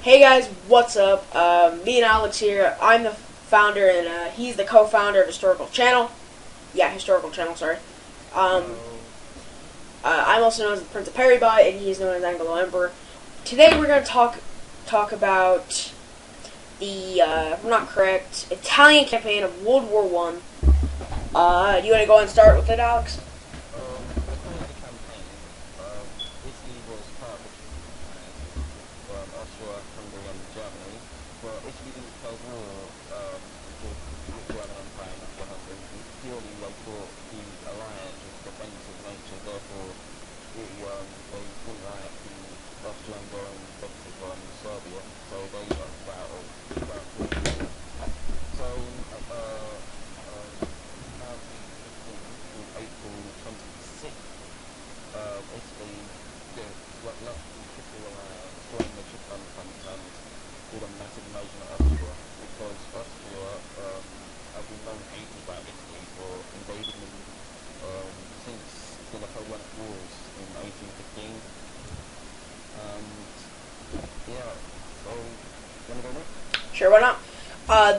Hey guys, what's up? Me and Alex here. I'm the founder and he's the co-founder of Historical Channel. Yeah, Historical Channel, sorry. I'm also known as the Prince of Peribot and he's known as Anglo Emperor. Today we're going to talk about the, if I'm not correct, Italian campaign of World War One. Do you want to go and start with it, Alex? Sure, why not?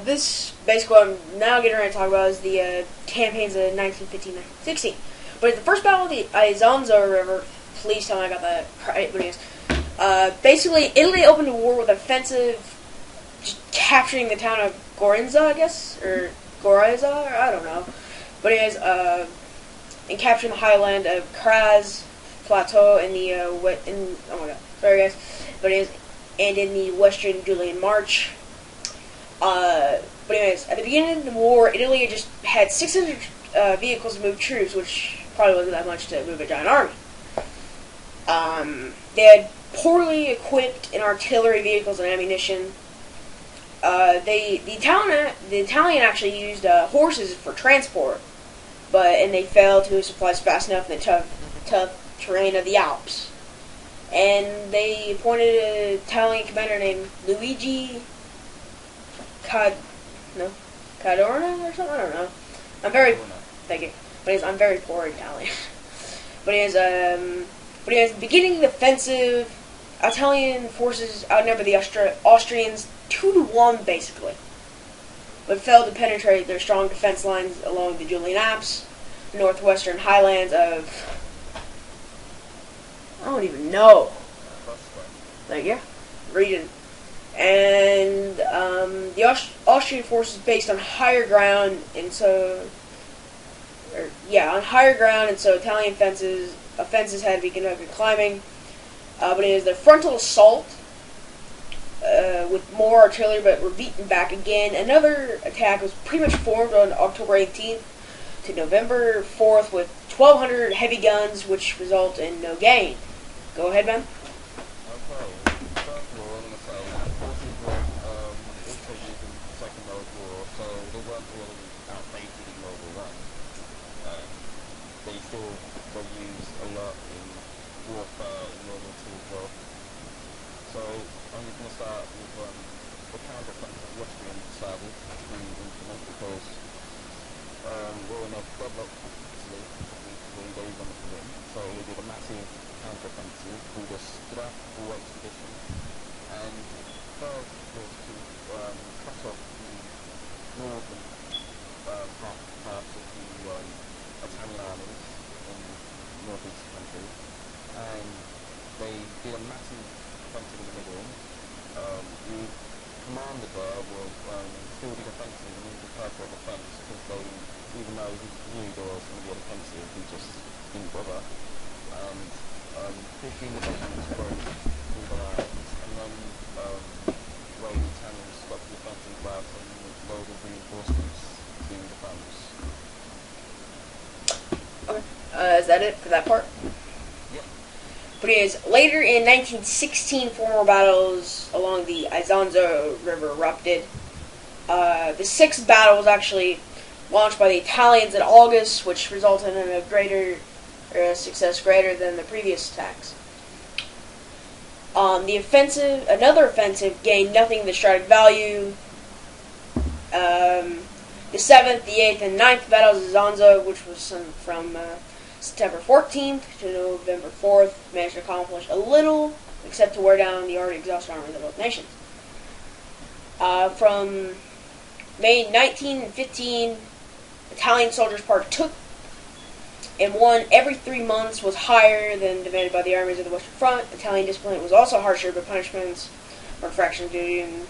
This, basically what I'm now getting ready to talk about is the campaigns of 1915-1916. But the first battle of the Isonzo River, please tell me I got that right, but anyways, basically, Italy opened a war with offensive, just capturing the town of Gorizia, I guess, or Gorizia, or I don't know. But anyways, and capturing the highland of Kras Plateau in the, oh my god, sorry guys, but anyways, and in the western Julian March. But anyways, at the beginning of the war, Italy just had 600 vehicles to move troops, which probably wasn't that much to move a giant army. They had poorly equipped in artillery vehicles and ammunition. The Italian actually used horses for transport, and they failed to supply supplies fast enough in the tough terrain of the Alps. And they appointed an Italian commander named Luigi Cadorna or something. I don't know. I'm very poor Italian. Beginning the offensive, Italian forces outnumbered the Austrians 2-1 basically, but failed to penetrate their strong defense lines along the Julian Alps, northwestern highlands of I don't even know. Region. And the Austrian forces based on higher ground, and so Italian offenses had to be conducted climbing. But it is the frontal assault with more artillery, but were beaten back again. Another attack was pretty much formed on October 18th to November 4th with 1,200 heavy guns, which result in no gain. Go ahead, Ben. Is that it for that part? Yeah. But anyways, later in 1916, 4 more battles along the Isonzo River erupted. The sixth battle was actually launched by the Italians in August, which resulted in a success greater than the previous attacks. Another offensive gained nothing of the strategic value. The 7th, the 8th, and 9th battles of Isonzo, which was from September 14th to November 4th, managed to accomplish a little, except to wear down the already exhausted armies of both nations. From May 1915, Italian soldiers partook in one every 3 months was higher than demanded by the armies of the Western Front. Italian discipline was also harsher, but punishments for infraction of duty and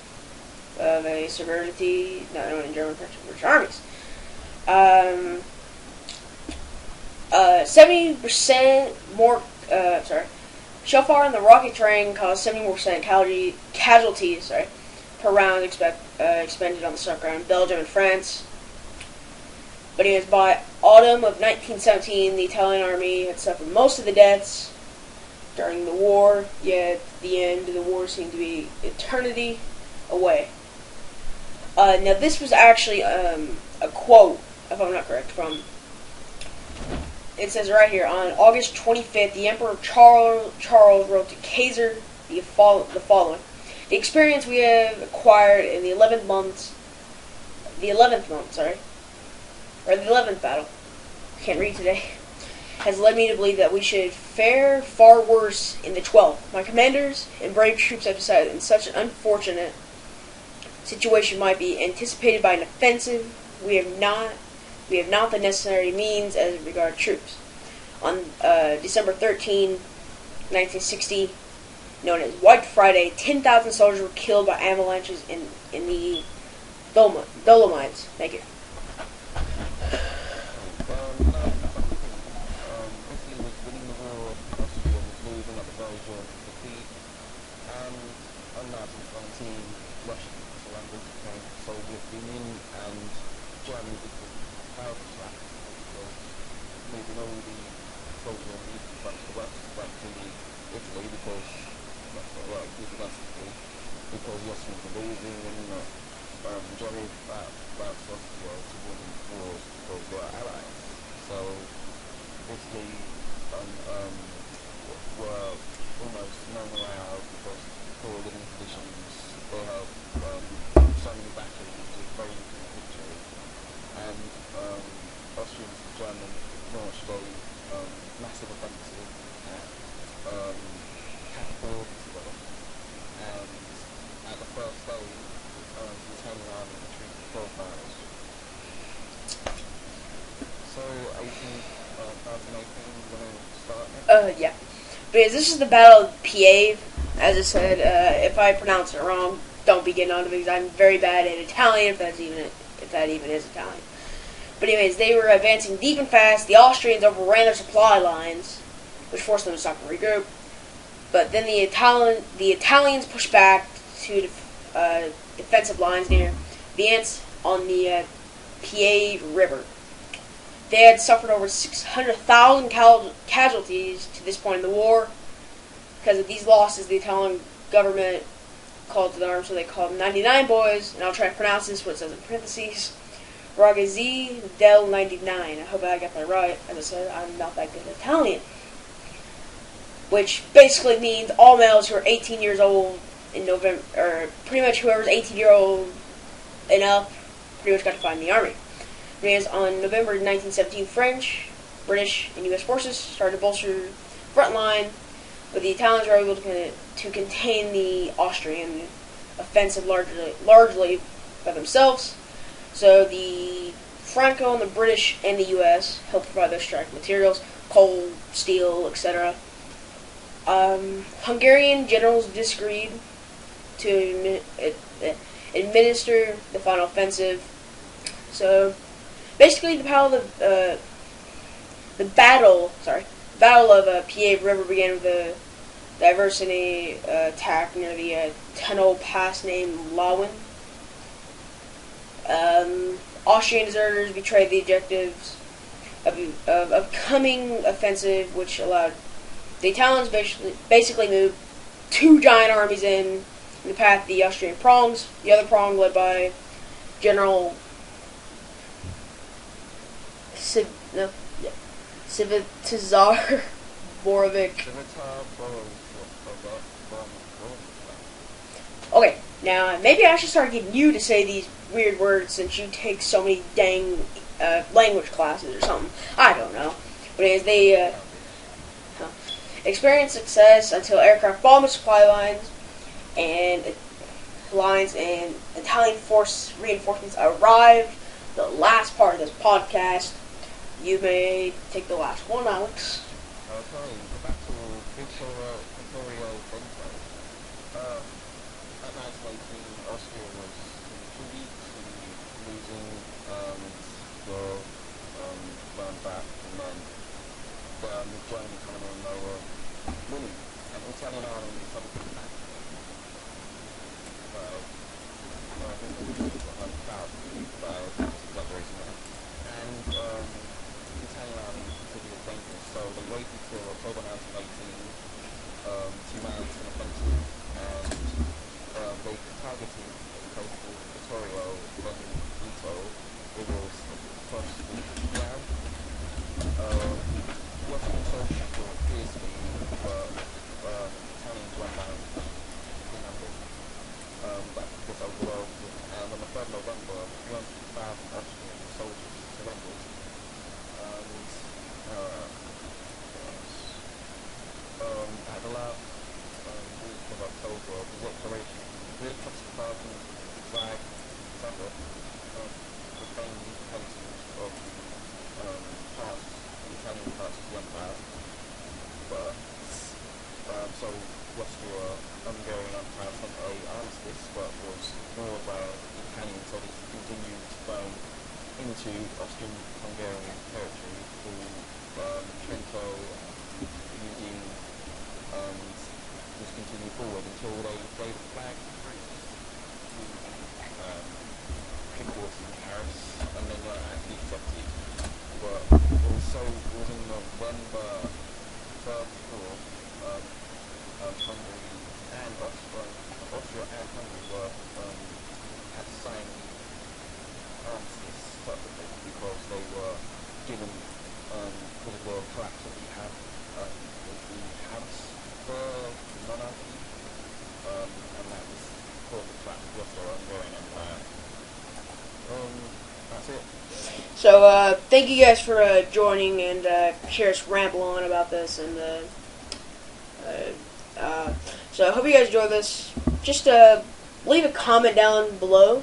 of a severity not known in German British armies. 70% more. Shellfire and the rocket train caused 70% casualties. Per round expended on the stuff ground in Belgium and France. But it was by autumn of 1917, the Italian army had suffered most of the deaths during the war, yet the end of the war seemed to be eternity away. Now, this was actually a quote, if I'm not correct, from... It says right here, on August 25th, the Emperor Charles wrote to Kaiser the following. The experience we have acquired in the 11th battle, I can't read today, has led me to believe that we should fare far worse in the 12th. My commanders and brave troops have decided in such an unfortunate situation might be anticipated by an offensive. We have not the necessary means as regard troops. On December 13, 1960, known as White Friday, 10,000 soldiers were killed by avalanches in the Dolomites. Thank you. Italy was winning the war, Austria was losing at the Belgian defeat, and on 1919, Russia surrendered to the Soviet Union, and Germany was proud of that, because moving all the soldiers and military trucks back to Italy, because because the Austrians were losing, and Germany bounced off the world to win wars because they were allies. So Italy were almost known around because poor living conditions. They have so many battles with very little victory, and Austrians and Germans launched a massive offensive at capital Israel, and at the first stage, the Italian army retreated 12 miles. So, 2018, we're going to start next? Yeah. Because this is the Battle of Piave, as I said. If I pronounce it wrong, don't be getting on to me, because I'm very bad at Italian, if that even is Italian. But anyways, they were advancing deep and fast. The Austrians overran their supply lines, which forced them to stop and regroup. But then the Italians pushed back to defensive lines near Viance on the Piave River. They had suffered over 600,000 casualties to this point in the war. Because of these losses, the Italian government called to the arms, so they called 99 boys, and I'll try to pronounce this, what it says in parentheses, Ragazzi del 99. I hope I got that right. As I said, I'm not that good at Italian. Which basically means all males who are 18 years old in November, or pretty much whoever's 18-year-old and up, pretty much got to fight in the army. Because on November 1917, French, British, and U.S. forces started to bolster the front line, but the Italians were able to contain the Austrian offensive largely by themselves. So the Franco and the British and the U.S. helped provide those strike materials, coal, steel, etc. Hungarian generals disagreed to administer the final offensive. So basically, the battle of Piave River began with a diversity attack near the tunnel pass named Lawin. Austrian deserters betrayed the objectives of coming offensive, which allowed the Italians basically moved two giant armies in the path of the Austrian prongs. The other prong led by General Civitazar Borovic. Okay, now maybe I should start getting you to say these weird words since you take so many dang experience success until aircraft bomb supply and Italian force reinforcements arrive. The last part of this podcast. You may take the last one, Alex. Okay, the battle Vittorio Veneto. At 1918, Austria was in 2 weeks losing were burned back, and then the German Continental they were winning, and Italian army suddenly attacked. I think it was 100,000, but exaggeration there. And Italian army considered it dangerous, so they waited till October 1918 to mount an offensive, and they targeted a place called Vittorio Veneto. It was the first week down. Western soldiers were fiercely, but Italians went down in numbers. But this overwhelmed, and on the 3rd of November, 1,000 Austrian soldiers surrendered. And at the last week of October, the declaration, the Protestant flag December, proclaimed the independence of parts, the Italian parts of the empire. But so Austria, Hungary and Empire sent a armistice, but was more about the Italians, so they continued to burn into Austrian-Hungarian territory through Trento, Udine, and just continue forward until they gave the flag to France, headquarters in Paris, and they were actually accepted. But also was in November 34, Hungary and Austria and Hungary were had signed armistice separately because they were given because of the collapse of the Habsburg monarchy, and that was caused the collapse of the Austro-Hungarian Empire. That's it. So, thank you guys for joining and hear us ramble on about this. And so I hope you guys enjoyed this. Just leave a comment down below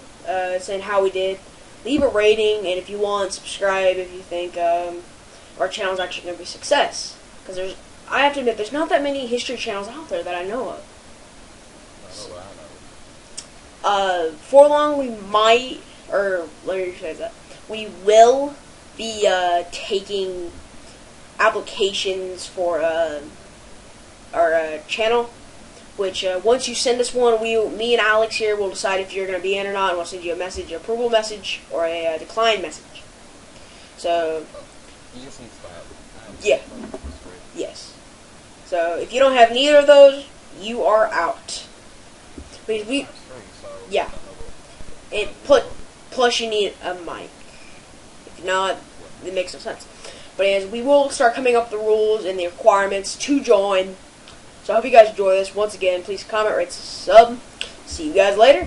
saying how we did. Leave a rating, and if you want, subscribe if you think our channel is actually going to be a success. Because I have to admit, there's not that many history channels out there that I know of. For long we might, or let me rephrase that, we will be taking applications for our channel, which once you send us one, me and Alex here will decide if you're going to be in or not, and we'll send you a message, an approval message, or a decline message. So, You just need to buy it. Yeah. Yes. So if you don't have neither of those, you are out. Because we, It's free, so yeah. Plus you need a mic. If not, it makes no sense. But as we will start coming up with the rules and the requirements to join. So I hope you guys enjoy this. Once again, please comment, rate, sub. See you guys later.